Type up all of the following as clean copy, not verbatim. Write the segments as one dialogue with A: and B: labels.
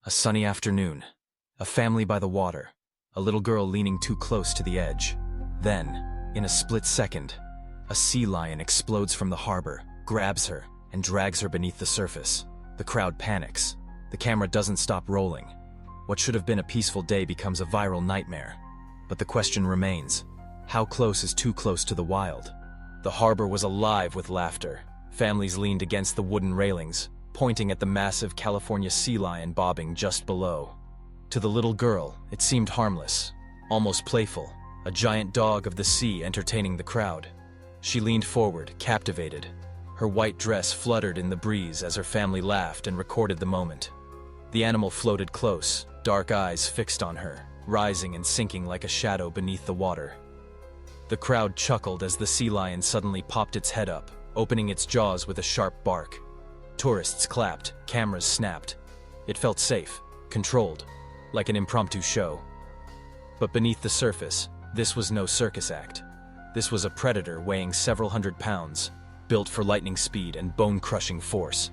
A: A sunny afternoon. A family by the water. A little girl leaning too close to the edge. Then, in a split second, a sea lion explodes from the harbor, grabs her, and drags her beneath the surface. The crowd panics. The camera doesn't stop rolling. What should have been a peaceful day becomes a viral nightmare. But the question remains, how close is too close to the wild? The harbor was alive with laughter. Families leaned against the wooden railings, pointing at the massive California sea lion bobbing just below. To the little girl, it seemed harmless, almost playful, a giant dog of the sea entertaining the crowd. She leaned forward, captivated. Her white dress fluttered in the breeze as her family laughed and recorded the moment. The animal floated close, dark eyes fixed on her, rising and sinking like a shadow beneath the water. The crowd chuckled as the sea lion suddenly popped its head up, opening its jaws with a sharp bark. Tourists clapped, cameras snapped. It felt safe, controlled, like an impromptu show. But beneath the surface, this was no circus act. This was a predator weighing several hundred pounds, built for lightning speed and bone-crushing force.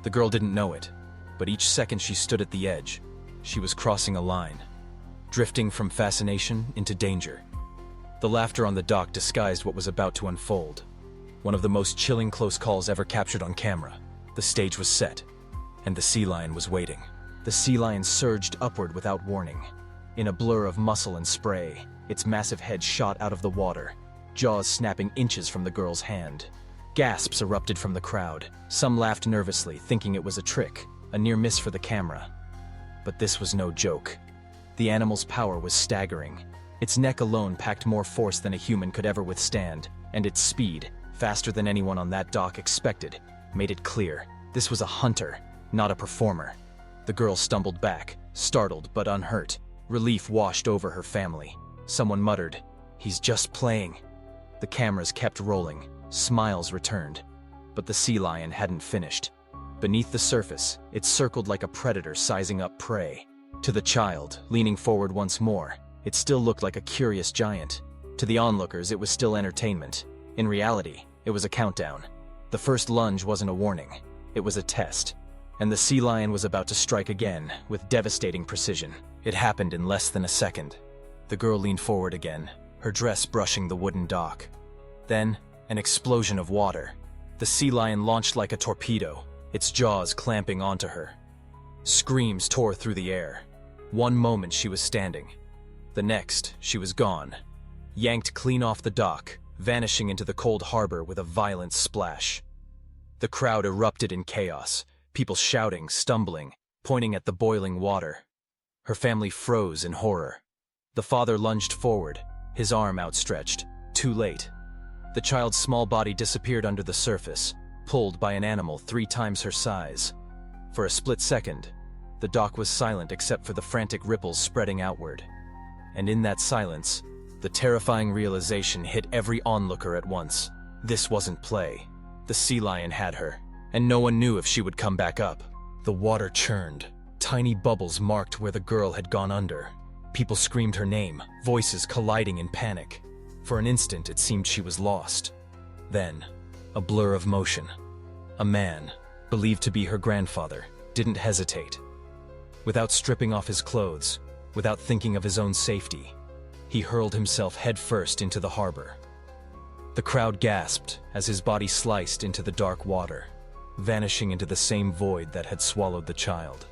A: The girl didn't know it, but each second she stood at the edge, she was crossing a line, drifting from fascination into danger. The laughter on the dock disguised what was about to unfold. One of the most chilling close calls ever captured on camera. The stage was set, and the sea lion was waiting. The sea lion surged upward without warning. In a blur of muscle and spray, its massive head shot out of the water, jaws snapping inches from the girl's hand. Gasps erupted from the crowd. Some laughed nervously, thinking it was a trick, a near miss for the camera. But this was no joke. The animal's power was staggering. Its neck alone packed more force than a human could ever withstand, and its speed, faster than anyone on that dock expected, made it clear this was a hunter, not a performer. The girl stumbled back, startled but unhurt. Relief washed over her family. Someone muttered, "He's just playing." The cameras kept rolling, smiles returned. But the sea lion hadn't finished. Beneath the surface, it circled like a predator sizing up prey. To the child, leaning forward once more, it still looked like a curious giant. To the onlookers, it was still entertainment. In reality, it was a countdown. The first lunge wasn't a warning, it was a test. And the sea lion was about to strike again, with devastating precision. It happened in less than a second. The girl leaned forward again, her dress brushing the wooden dock. Then, an explosion of water. The sea lion launched like a torpedo, its jaws clamping onto her. Screams tore through the air. One moment she was standing. The next, she was gone. Yanked clean off the dock, vanishing into the cold harbor with a violent splash. The crowd erupted in chaos, people shouting, stumbling, pointing at the boiling water. Her family froze in horror. The father lunged forward, his arm outstretched. Too late. The child's small body disappeared under the surface, pulled by an animal 3 times her size. For a split second, the dock was silent except for the frantic ripples spreading outward. And in that silence, the terrifying realization hit every onlooker at once. This wasn't play. The sea lion had her, and no one knew if she would come back up. The water churned. Tiny bubbles marked where the girl had gone under. People screamed her name, voices colliding in panic. For an instant, it seemed she was lost. Then, a blur of motion. A man, believed to be her grandfather, didn't hesitate. Without stripping off his clothes, without thinking of his own safety, he hurled himself headfirst into the harbor. The crowd gasped as his body sliced into the dark water, vanishing into the same void that had swallowed the child.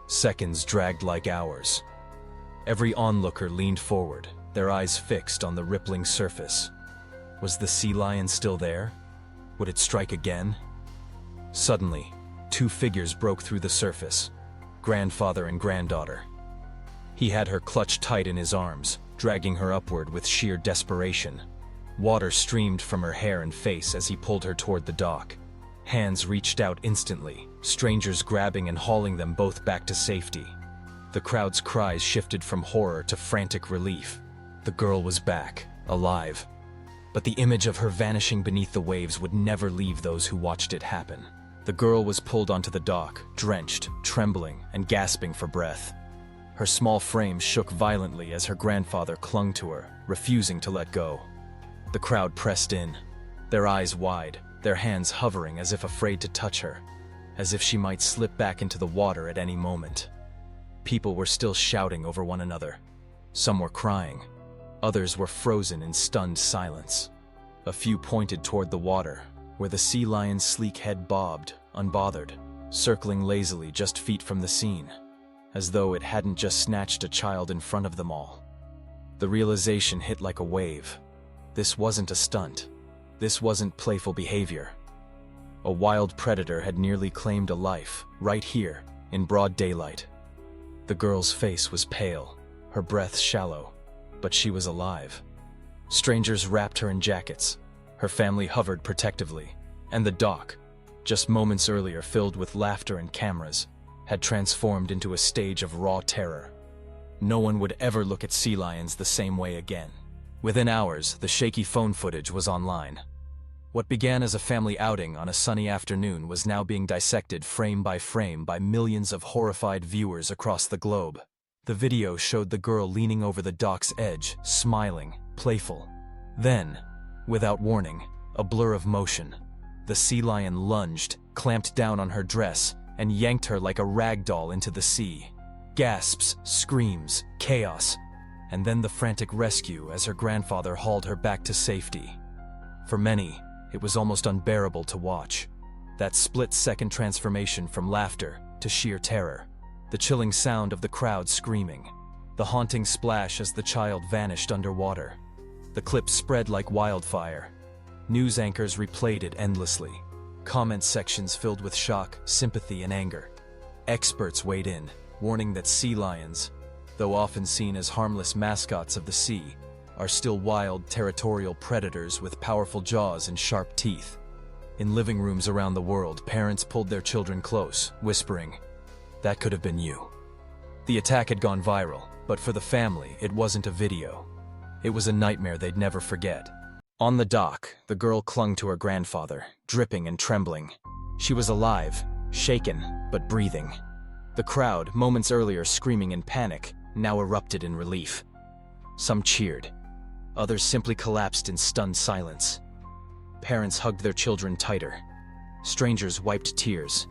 A: Seconds dragged like hours. Every onlooker leaned forward, their eyes fixed on the rippling surface. Was the sea lion still there? Would it strike again? Suddenly, 2 figures broke through the surface, grandfather and granddaughter. He had her clutched tight in his arms, dragging her upward with sheer desperation. Water streamed from her hair and face as he pulled her toward the dock. Hands reached out instantly, strangers grabbing and hauling them both back to safety. The crowd's cries shifted from horror to frantic relief. The girl was back, alive. But the image of her vanishing beneath the waves would never leave those who watched it happen. The girl was pulled onto the dock, drenched, trembling, and gasping for breath. Her small frame shook violently as her grandfather clung to her, refusing to let go. The crowd pressed in, their eyes wide, their hands hovering as if afraid to touch her. as if she might slip back into the water at any moment. People were still shouting over one another. Some were crying. Others were frozen in stunned silence. A few pointed toward the water, where the sea lion's sleek head bobbed, unbothered, circling lazily just feet from the scene, as though it hadn't just snatched a child in front of them all. The realization hit like a wave. This wasn't a stunt. This wasn't playful behavior. A wild predator had nearly claimed a life, right here, in broad daylight. The girl's face was pale, her breath shallow, but she was alive. Strangers wrapped her in jackets. Her family hovered protectively, and the dock, just moments earlier filled with laughter and cameras, had transformed into a stage of raw terror. No one would ever look at sea lions the same way again. Within hours, the shaky phone footage was online. What began as a family outing on a sunny afternoon was now being dissected frame by millions of horrified viewers across the globe. The video showed the girl leaning over the dock's edge, smiling, playful. Then, without warning, a blur of motion. The sea lion lunged, clamped down on her dress, and yanked her like a rag doll into the sea. Gasps, screams, chaos, and then the frantic rescue as her grandfather hauled her back to safety. For many, it was almost unbearable to watch. That split-second transformation from laughter to sheer terror. The chilling sound of the crowd screaming. The haunting splash as the child vanished underwater. The clip spread like wildfire. News anchors replayed it endlessly. Comment sections filled with shock, sympathy, and anger. Experts weighed in, warning that sea lions, though often seen as harmless mascots of the sea, are still wild, territorial predators with powerful jaws and sharp teeth. In living rooms around the world, parents pulled their children close, whispering, "That could have been you." The attack had gone viral, but for the family, it wasn't a video. It was a nightmare they'd never forget. On the dock, the girl clung to her grandfather, dripping and trembling. She was alive, shaken, but breathing. The crowd, moments earlier screaming in panic, now erupted in relief. Some cheered. Others simply collapsed in stunned silence. Parents hugged their children tighter. Strangers wiped tears.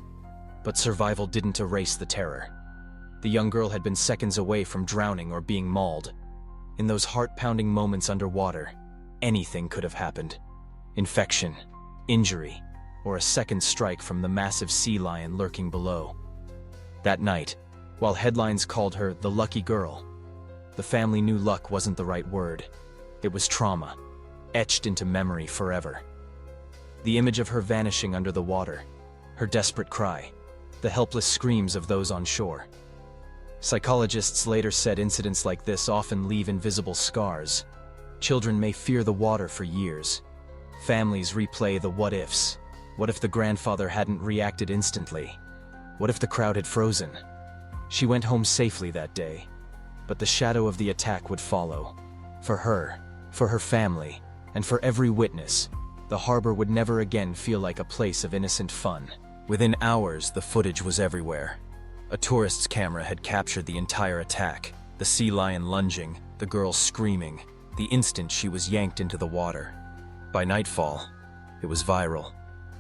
A: But survival didn't erase the terror. The young girl had been seconds away from drowning or being mauled. In those heart-pounding moments underwater, anything could have happened. Infection, injury, or a second strike from the massive sea lion lurking below. That night, while headlines called her the lucky girl, the family knew luck wasn't the right word. It was trauma, etched into memory forever. The image of her vanishing under the water, her desperate cry, the helpless screams of those on shore. Psychologists later said incidents like this often leave invisible scars. Children may fear the water for years. Families replay the what-ifs. What if the grandfather hadn't reacted instantly? What if the crowd had frozen? She went home safely that day, but the shadow of the attack would follow. For her, for her family, and for every witness, the harbor would never again feel like a place of innocent fun. Within hours, the footage was everywhere. A tourist's camera had captured the entire attack, the sea lion lunging, the girl screaming, the instant she was yanked into the water. By nightfall, it was viral.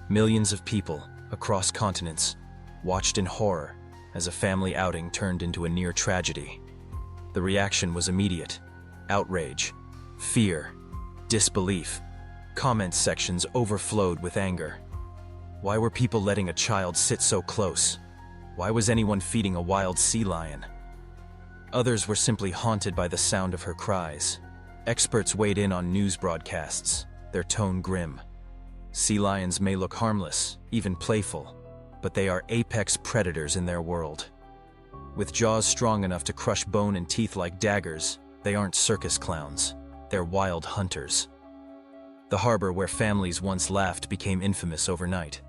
A: Millions of people, across continents, watched in horror as a family outing turned into a near tragedy. The reaction was immediate. Outrage, fear, disbelief. Comment sections overflowed with anger. Why were people letting a child sit so close? Why was anyone feeding a wild sea lion? Others were simply haunted by the sound of her cries. Experts weighed in on news broadcasts, their tone grim. Sea lions may look harmless, even playful, but they are apex predators in their world. With jaws strong enough to crush bone and teeth like daggers, they aren't circus clowns. They're wild hunters. The harbor where families once laughed became infamous overnight.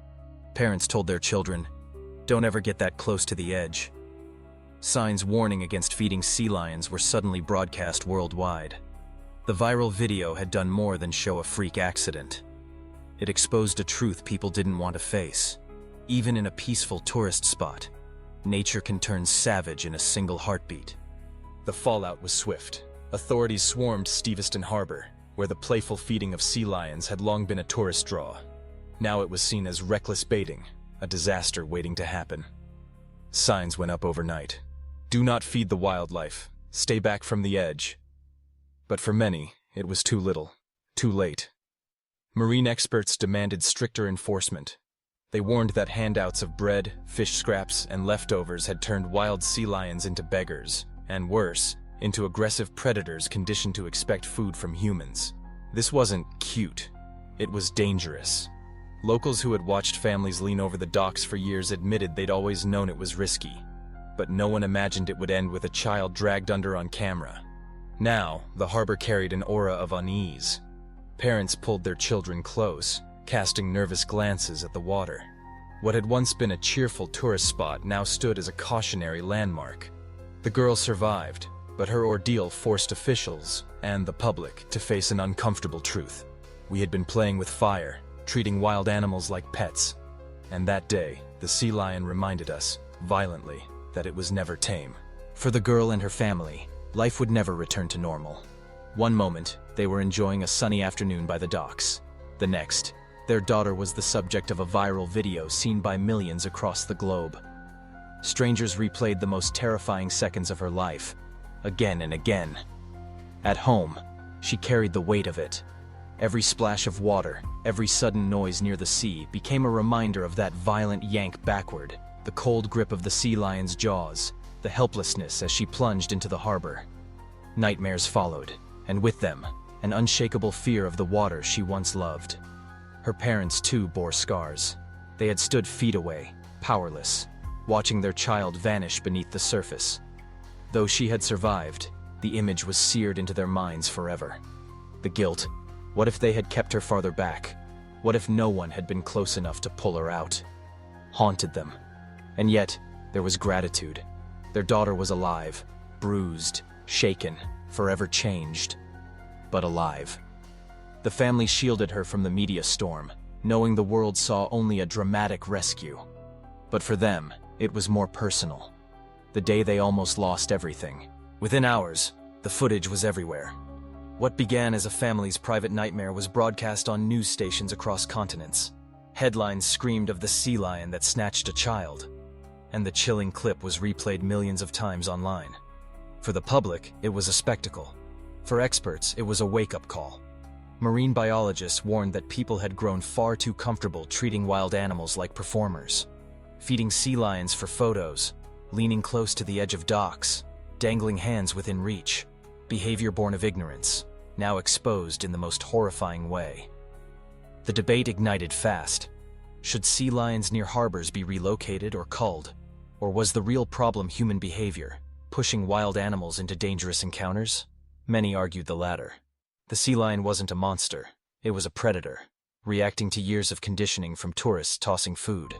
A: Parents told their children, "Don't ever get that close to the edge." Signs warning against feeding sea lions were suddenly broadcast worldwide. The viral video had done more than show a freak accident. It exposed a truth people didn't want to face. Even in a peaceful tourist spot, nature can turn savage in a single heartbeat. The fallout was swift. Authorities swarmed Steveston Harbor, where the playful feeding of sea lions had long been a tourist draw. Now it was seen as reckless baiting, a disaster waiting to happen. Signs went up overnight. Do not feed the wildlife. Stay back from the edge. But for many, it was too little, too late. Marine experts demanded stricter enforcement. They warned that handouts of bread, fish scraps, and leftovers had turned wild sea lions into beggars, and worse, into aggressive predators conditioned to expect food from humans. This wasn't cute. It was dangerous. Locals who had watched families lean over the docks for years admitted they'd always known it was risky. But no one imagined it would end with a child dragged under on camera. Now, the harbor carried an aura of unease. Parents pulled their children close, casting nervous glances at the water. What had once been a cheerful tourist spot now stood as a cautionary landmark. The girl survived, but her ordeal forced officials and the public to face an uncomfortable truth. We had been playing with fire, treating wild animals like pets. And that day, the sea lion reminded us, violently, that it was never tame. For the girl and her family, life would never return to normal. One moment, they were enjoying a sunny afternoon by the docks. The next, their daughter was the subject of a viral video seen by millions across the globe. Strangers replayed the most terrifying seconds of her life, again and again. At home, she carried the weight of it. Every splash of water, every sudden noise near the sea became a reminder of that violent yank backward, the cold grip of the sea lion's jaws, the helplessness as she plunged into the harbor. Nightmares followed, and with them, an unshakable fear of the water she once loved. Her parents, too, bore scars. They had stood feet away, powerless, watching their child vanish beneath the surface. Though she had survived, the image was seared into their minds forever. The guilt. What if they had kept her farther back? What if no one had been close enough to pull her out? Haunted them. And yet, there was gratitude. Their daughter was alive, bruised, shaken, forever changed, but alive. The family shielded her from the media storm, knowing the world saw only a dramatic rescue. But for them, it was more personal. The day they almost lost everything. Within hours, the footage was everywhere. What began as a family's private nightmare was broadcast on news stations across continents. Headlines screamed of the sea lion that snatched a child, and the chilling clip was replayed millions of times online. For the public, it was a spectacle. For experts, it was a wake-up call. Marine biologists warned that people had grown far too comfortable treating wild animals like performers, feeding sea lions for photos, leaning close to the edge of docks, dangling hands within reach, behavior born of ignorance, now exposed in the most horrifying way. The debate ignited fast. Should sea lions near harbors be relocated or culled? Or was the real problem human behavior, pushing wild animals into dangerous encounters? Many argued the latter. The sea lion wasn't a monster, it was a predator, reacting to years of conditioning from tourists tossing food.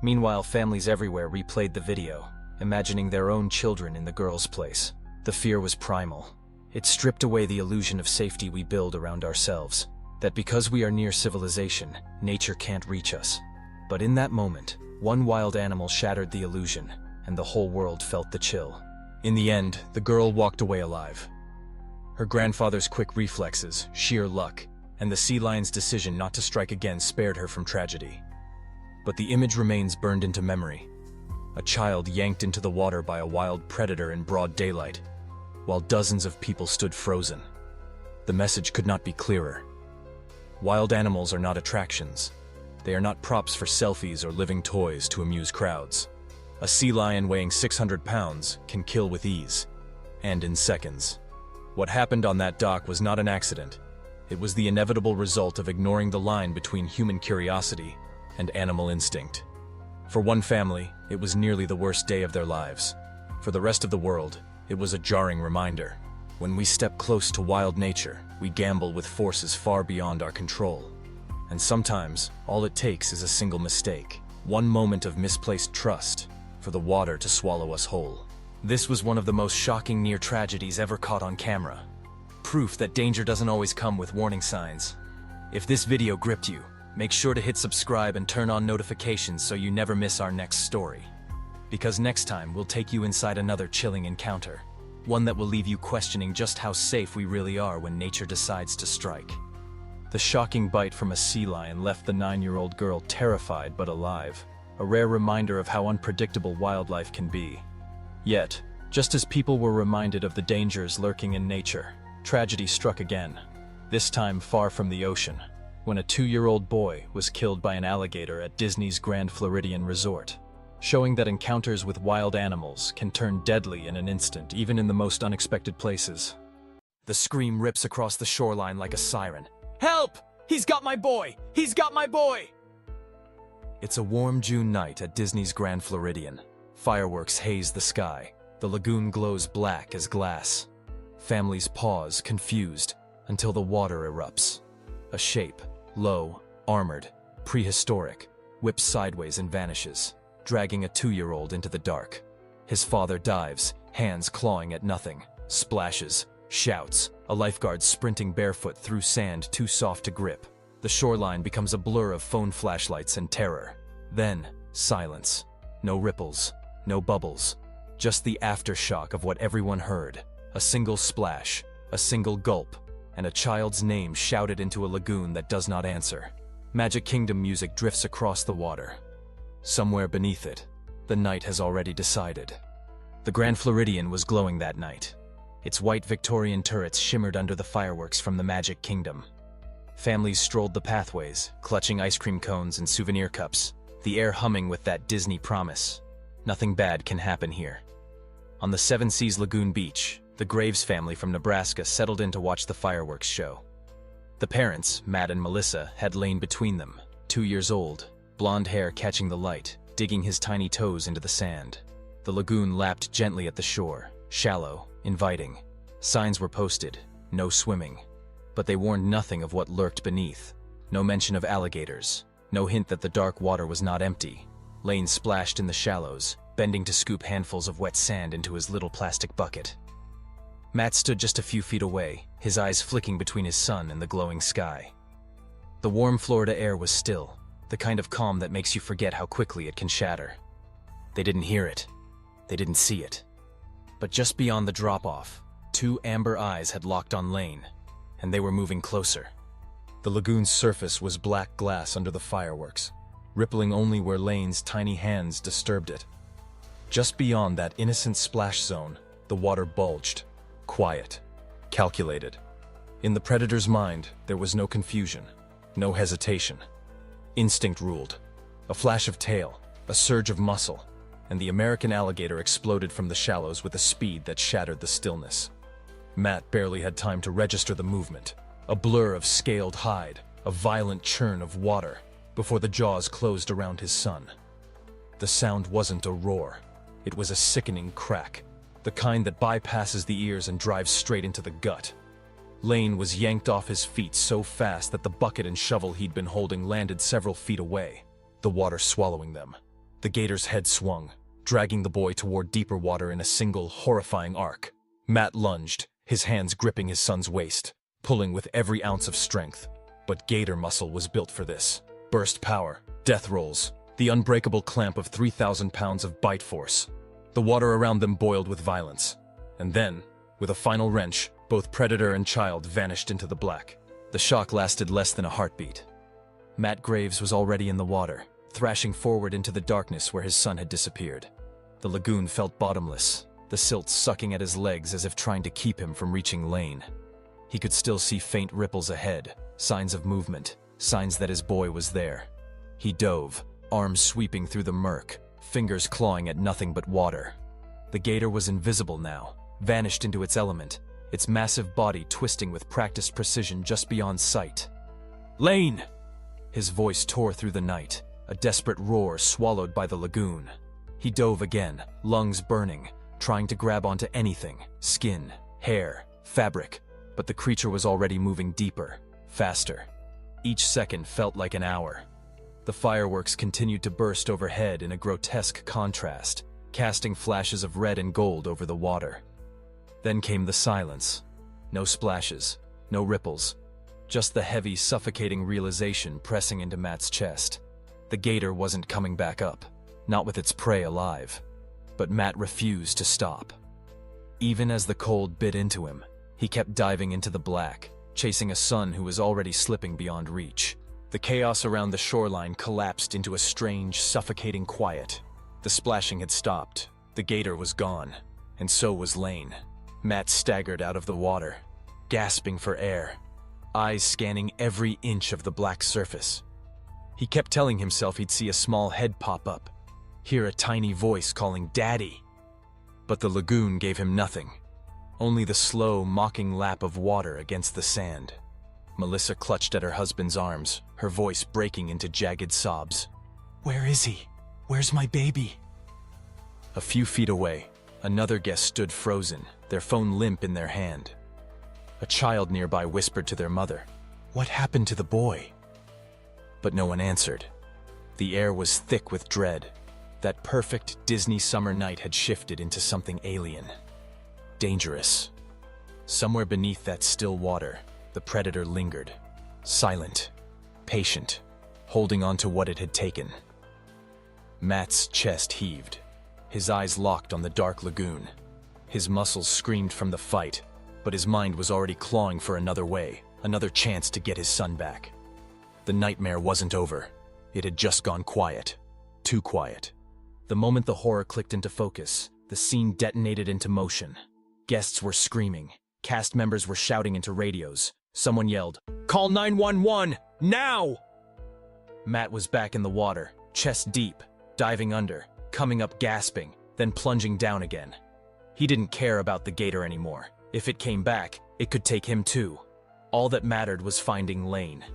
A: Meanwhile, families everywhere replayed the video, imagining their own children in the girl's place. The fear was primal. It stripped away the illusion of safety we build around ourselves, that because we are near civilization, nature can't reach us. But in that moment, one wild animal shattered the illusion, and the whole world felt the chill. In the end, the girl walked away alive. Her grandfather's quick reflexes, sheer luck, and the sea lion's decision not to strike again spared her from tragedy. But the image remains burned into memory. A child yanked into the water by a wild predator in broad daylight, while dozens of people stood frozen. The message could not be clearer. Wild animals are not attractions. They are not props for selfies or living toys to amuse crowds. A sea lion weighing 600 pounds can kill with ease, and in seconds. What happened on that dock was not an accident. It was the inevitable result of ignoring the line between human curiosity and animal instinct. For one family, it was nearly the worst day of their lives. For the rest of the world, it was a jarring reminder. When we step close to wild nature, we gamble with forces far beyond our control. And sometimes, all it takes is a single mistake, one moment of misplaced trust, for the water to swallow us whole. This was one of the most shocking near tragedies ever caught on camera. Proof that danger doesn't always come with warning signs. If this video gripped you, make sure to hit subscribe and turn on notifications so you never miss our next story. Because next time we'll take you inside another chilling encounter. One that will leave you questioning just how safe we really are when nature decides to strike. The shocking bite from a sea lion left the 9-year-old girl terrified but alive. a rare reminder of how unpredictable wildlife can be. Yet, just as people were reminded of the dangers lurking in nature, tragedy struck again, this time far from the ocean, when a 2-year-old boy was killed by an alligator at Disney's Grand Floridian Resort, showing that encounters with wild animals can turn deadly in an instant, even in the most unexpected places. The scream rips across the shoreline like a siren. "Help! He's got my boy! He's got my boy!" It's a warm June night at Disney's Grand Floridian. Fireworks haze the sky. The lagoon glows black as glass. Families pause, confused, until the water erupts. A shape, low, armored, prehistoric, whips sideways and vanishes, dragging a 2-year-old into the dark. His father dives, hands clawing at nothing, splashes, shouts, a lifeguard sprinting barefoot through sand too soft to grip. The shoreline becomes a blur of phone flashlights and terror. Then, silence. No ripples, no bubbles. Just the aftershock of what everyone heard. A single splash, a single gulp, and a child's name shouted into a lagoon that does not answer. Magic Kingdom music drifts across the water. Somewhere beneath it, the night has already decided. The Grand Floridian was glowing that night. Its white Victorian turrets shimmered under the fireworks from the Magic Kingdom. Families strolled the pathways, clutching ice cream cones and souvenir cups, the air humming with that Disney promise. Nothing bad can happen here. On the Seven Seas Lagoon Beach, the Graves family from Nebraska settled in to watch the fireworks show. The parents, Matt and Melissa, had lain between them, 2 years old, blonde hair catching the light, digging his tiny toes into the sand. The lagoon lapped gently at the shore, shallow, inviting. Signs were posted, no swimming. But they warned nothing of what lurked beneath. No mention of alligators, no hint that the dark water was not empty. Lane splashed in the shallows, bending to scoop handfuls of wet sand into his little plastic bucket. Matt stood just a few feet away, his eyes flicking between his son and the glowing sky. The warm Florida air was still, the kind of calm that makes you forget how quickly it can shatter. They didn't hear it. They didn't see it. But just beyond the drop-off, 2 amber eyes had locked on Lane, and they were moving closer. The lagoon's surface was black glass under the fireworks, rippling only where Lane's tiny hands disturbed it. Just beyond that innocent splash zone, the water bulged, quiet, calculated. In the predator's mind, there was no confusion, no hesitation. Instinct ruled. A flash of tail, a surge of muscle, and the American alligator exploded from the shallows with a speed that shattered the stillness. Matt barely had time to register the movement. A blur of scaled hide, a violent churn of water, before the jaws closed around his son. The sound wasn't a roar. It was a sickening crack, the kind that bypasses the ears and drives straight into the gut. Lane was yanked off his feet so fast that the bucket and shovel he'd been holding landed several feet away, the water swallowing them. The gator's head swung, dragging the boy toward deeper water in a single, horrifying arc. Matt lunged, his hands gripping his son's waist, pulling with every ounce of strength. But gator muscle was built for this. Burst power, death rolls, the unbreakable clamp of 3,000 pounds of bite force. The water around them boiled with violence. And then, with a final wrench, both predator and child vanished into the black. The shock lasted less than a heartbeat. Matt Graves was already in the water, thrashing forward into the darkness where his son had disappeared. The lagoon felt bottomless, the silt sucking at his legs as if trying to keep him from reaching Lane. He could still see faint ripples ahead, signs of movement, signs that his boy was there. He dove, arms sweeping through the murk, fingers clawing at nothing but water. The gator was invisible now, vanished into its element, its massive body twisting with practiced precision just beyond sight. "Lane!" His voice tore through the night, a desperate roar swallowed by the lagoon. He dove again, lungs burning, trying to grab onto anything, skin, hair, fabric, but the creature was already moving deeper, faster. Each second felt like an hour. The fireworks continued to burst overhead in a grotesque contrast, casting flashes of red and gold over the water. Then came the silence. No splashes, no ripples, just the heavy, suffocating realization pressing into Matt's chest. The gator wasn't coming back up, not with its prey alive. But Matt refused to stop. Even as the cold bit into him, he kept diving into the black, chasing a son who was already slipping beyond reach. The chaos around the shoreline collapsed into a strange, suffocating quiet. The splashing had stopped. The gator was gone, and so was Lane. Matt staggered out of the water, gasping for air, eyes scanning every inch of the black surface. He kept telling himself he'd see a small head pop up, hear a tiny voice calling "Daddy." But the lagoon gave him nothing, only the slow, mocking lap of water against the sand. Melissa clutched at her husband's arms, her voice breaking into jagged sobs. "Where is he? Where's my baby?" A few feet away, another guest stood frozen, their phone limp in their hand. A child nearby whispered to their mother, "What happened to the boy?" But no one answered. The air was thick with dread. That perfect Disney summer night had shifted into something alien, dangerous. Somewhere beneath that still water, the predator lingered, silent, patient, holding on to what it had taken. Matt's chest heaved, his eyes locked on the dark lagoon. His muscles screamed from the fight, but his mind was already clawing for another way, another chance to get his son back. The nightmare wasn't over. It had just gone quiet. Too quiet. The moment the horror clicked into focus, the scene detonated into motion. Guests were screaming. Cast members were shouting into radios. Someone yelled, "Call 911, now!" Matt was back in the water, chest deep, diving under, coming up gasping, then plunging down again. He didn't care about the gator anymore. If it came back, it could take him too. All that mattered was finding Lane.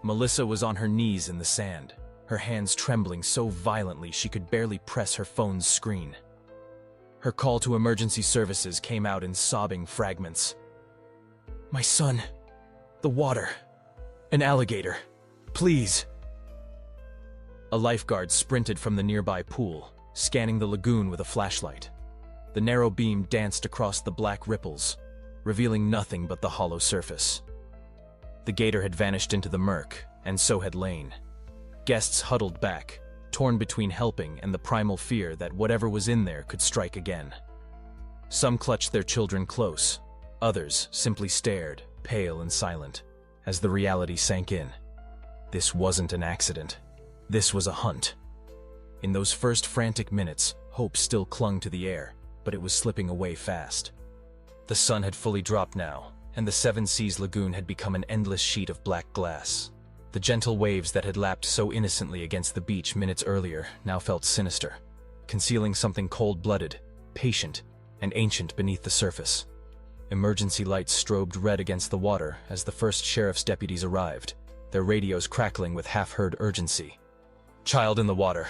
A: Melissa was on her knees in the sand, her hands trembling so violently she could barely press her phone's screen. Her call to emergency services came out in sobbing fragments. "My son, the water, an alligator, please." A lifeguard sprinted from the nearby pool, scanning the lagoon with a flashlight. The narrow beam danced across the black ripples, revealing nothing but the hollow surface. The gator had vanished into the murk, and so had Lane. Guests huddled back, torn between helping and the primal fear that whatever was in there could strike again. Some clutched their children close, others simply stared, pale and silent, as the reality sank in. This wasn't an accident. This was a hunt. In those first frantic minutes, hope still clung to the air, but it was slipping away fast. The sun had fully dropped now, and the Seven Seas Lagoon had become an endless sheet of black glass. The gentle waves that had lapped so innocently against the beach minutes earlier now felt sinister, concealing something cold-blooded, patient, and ancient beneath the surface. Emergency lights strobed red against the water as the first sheriff's deputies arrived, their radios crackling with half-heard urgency. "Child in the water.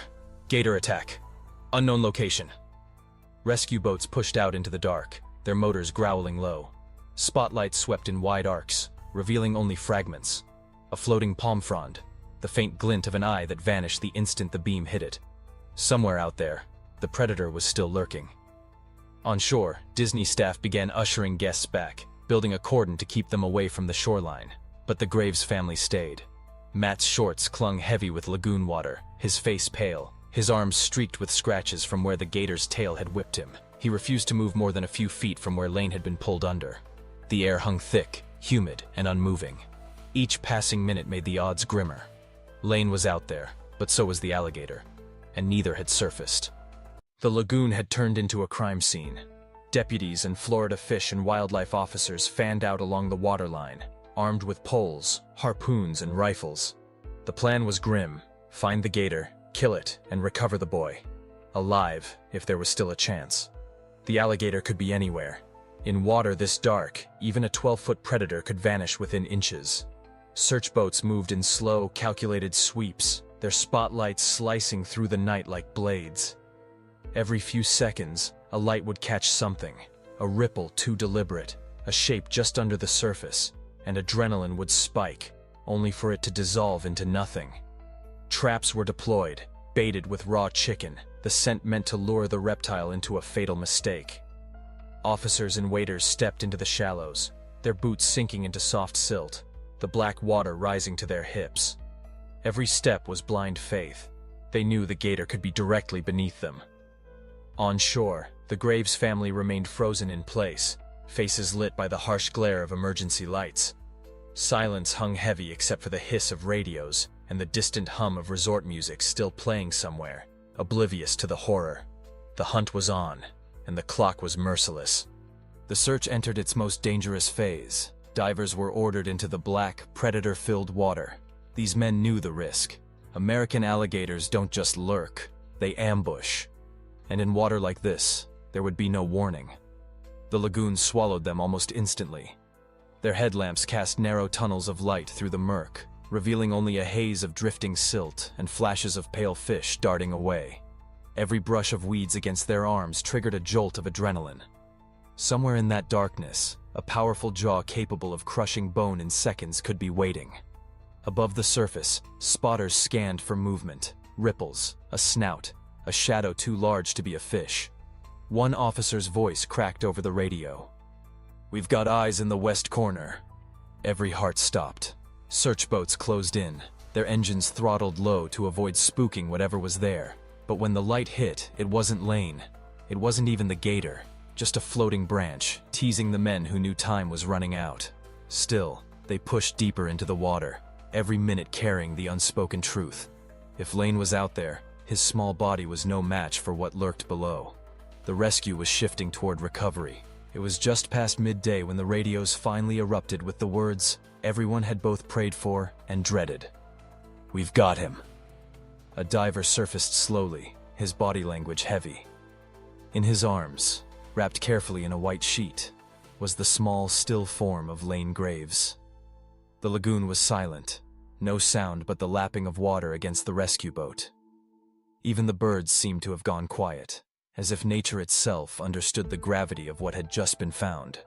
A: Gator attack. Unknown location." Rescue boats pushed out into the dark, their motors growling low. Spotlights swept in wide arcs, revealing only fragments. A floating palm frond, the faint glint of an eye that vanished the instant the beam hit it. Somewhere out there, the predator was still lurking. On shore, Disney staff began ushering guests back, building a cordon to keep them away from the shoreline. But the Graves family stayed. Matt's shorts clung heavy with lagoon water, his face pale, his arms streaked with scratches from where the gator's tail had whipped him. He refused to move more than a few feet from where Lane had been pulled under. The air hung thick, humid, and unmoving. Each passing minute made the odds grimmer. Lane was out there, but so was the alligator, and neither had surfaced. The lagoon had turned into a crime scene. Deputies and Florida fish and wildlife officers fanned out along the waterline, armed with poles, harpoons, and rifles. The plan was grim: find the gator, kill it, and recover the boy. Alive, if there was still a chance. The alligator could be anywhere. In water this dark, even a 12-foot predator could vanish within inches. Search boats moved in slow, calculated sweeps, their spotlights slicing through the night like blades. Every few seconds, a light would catch something, a ripple too deliberate, a shape just under the surface, and adrenaline would spike, only for it to dissolve into nothing. Traps were deployed, baited with raw chicken, the scent meant to lure the reptile into a fatal mistake. Officers and waiters stepped into the shallows, their boots sinking into soft silt, the black water rising to their hips. Every step was blind faith. They knew the gator could be directly beneath them. On shore, the Graves family remained frozen in place, faces lit by the harsh glare of emergency lights. Silence hung heavy except for the hiss of radios, and the distant hum of resort music still playing somewhere, oblivious to the horror. The hunt was on, and the clock was merciless. The search entered its most dangerous phase. Divers were ordered into the black, predator-filled water. These men knew the risk. American alligators don't just lurk, they ambush. And in water like this, there would be no warning. The lagoon swallowed them almost instantly. Their headlamps cast narrow tunnels of light through the murk, revealing only a haze of drifting silt and flashes of pale fish darting away. Every brush of weeds against their arms triggered a jolt of adrenaline. Somewhere in that darkness, a powerful jaw capable of crushing bone in seconds could be waiting. Above the surface, spotters scanned for movement, ripples, a snout, a shadow too large to be a fish. One officer's voice cracked over the radio. "We've got eyes in the west corner." Every heart stopped. Search boats closed in, their engines throttled low to avoid spooking whatever was there. But when the light hit, it wasn't Lane. It wasn't even the gator, just a floating branch, teasing the men who knew time was running out. Still, they pushed deeper into the water, every minute carrying the unspoken truth. If Lane was out there, his small body was no match for what lurked below. The rescue was shifting toward recovery. It was just past midday when the radios finally erupted with the words everyone had both prayed for and dreaded. "We've got him." A diver surfaced slowly, his body language heavy. In his arms, wrapped carefully in a white sheet, was the small, still form of Lane Graves. The lagoon was silent, no sound but the lapping of water against the rescue boat. Even the birds seemed to have gone quiet, as if nature itself understood the gravity of what had just been found.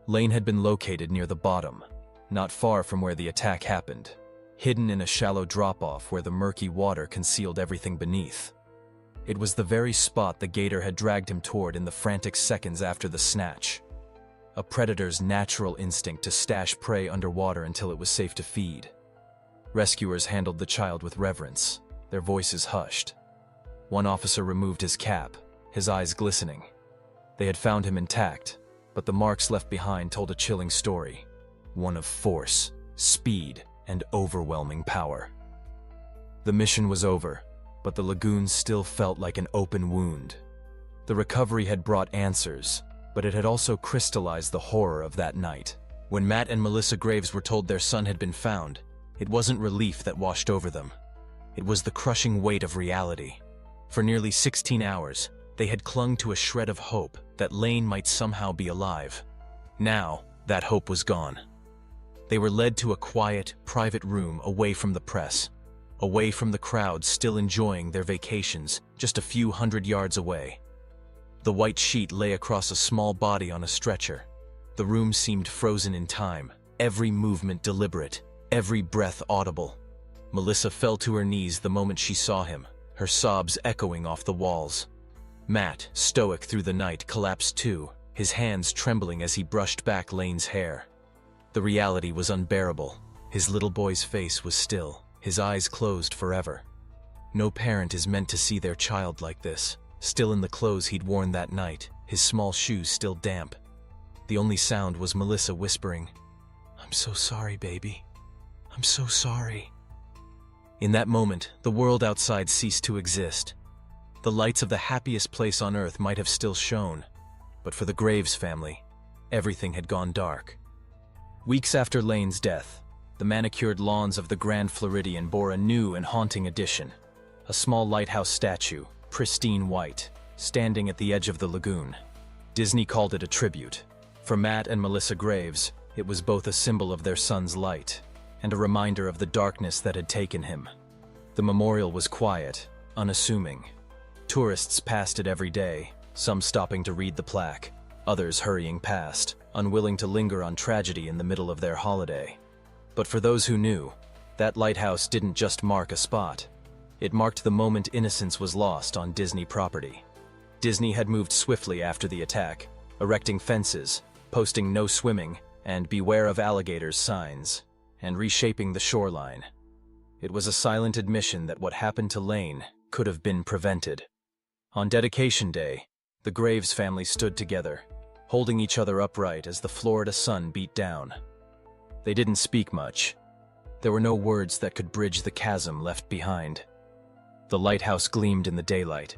A: Lane had been located near the bottom, not far from where the attack happened, hidden in a shallow drop-off where the murky water concealed everything beneath. It was the very spot the gator had dragged him toward in the frantic seconds after the snatch. A predator's natural instinct to stash prey underwater until it was safe to feed. Rescuers handled the child with reverence, their voices hushed. One officer removed his cap, his eyes glistening. They had found him intact, but the marks left behind told a chilling story, one of force, speed, and overwhelming power. The mission was over, but the lagoon still felt like an open wound. The recovery had brought answers, but it had also crystallized the horror of that night. When Matt and Melissa Graves were told their son had been found, it wasn't relief that washed over them. It was the crushing weight of reality. For nearly 16 hours, they had clung to a shred of hope that Lane might somehow be alive. Now, that hope was gone. They were led to a quiet, private room away from the press, away from the crowd still enjoying their vacations just a few hundred yards away. The white sheet lay across a small body on a stretcher. The room seemed frozen in time, every movement deliberate, every breath audible. Melissa fell to her knees the moment she saw him, her sobs echoing off the walls. Matt, stoic through the night, collapsed too, his hands trembling as he brushed back Lane's hair. The reality was unbearable. His little boy's face was still, his eyes closed forever. No parent is meant to see their child like this, still in the clothes he'd worn that night, his small shoes still damp. The only sound was Melissa whispering, "I'm so sorry, baby. I'm so sorry." In that moment, the world outside ceased to exist. The lights of the happiest place on earth might have still shone, but for the Graves family, everything had gone dark. Weeks after Lane's death, the manicured lawns of the Grand Floridian bore a new and haunting addition. A small lighthouse statue, pristine white, standing at the edge of the lagoon. Disney called it a tribute. For Matt and Melissa Graves, it was both a symbol of their son's light and a reminder of the darkness that had taken him. The memorial was quiet, unassuming. Tourists passed it every day, some stopping to read the plaque, others hurrying past, unwilling to linger on tragedy in the middle of their holiday. But for those who knew, that lighthouse didn't just mark a spot. It marked the moment innocence was lost on Disney property. Disney had moved swiftly after the attack, erecting fences, posting "no swimming" and "beware of alligators" signs, and reshaping the shoreline. It was a silent admission that what happened to Lane could have been prevented. On dedication day, the Graves family stood together, holding each other upright as the Florida sun beat down. They didn't speak much. There were no words that could bridge the chasm left behind. The lighthouse gleamed in the daylight,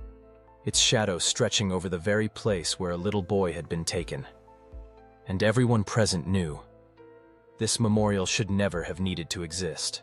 A: its shadow stretching over the very place where a little boy had been taken. And everyone present knew this memorial should never have needed to exist.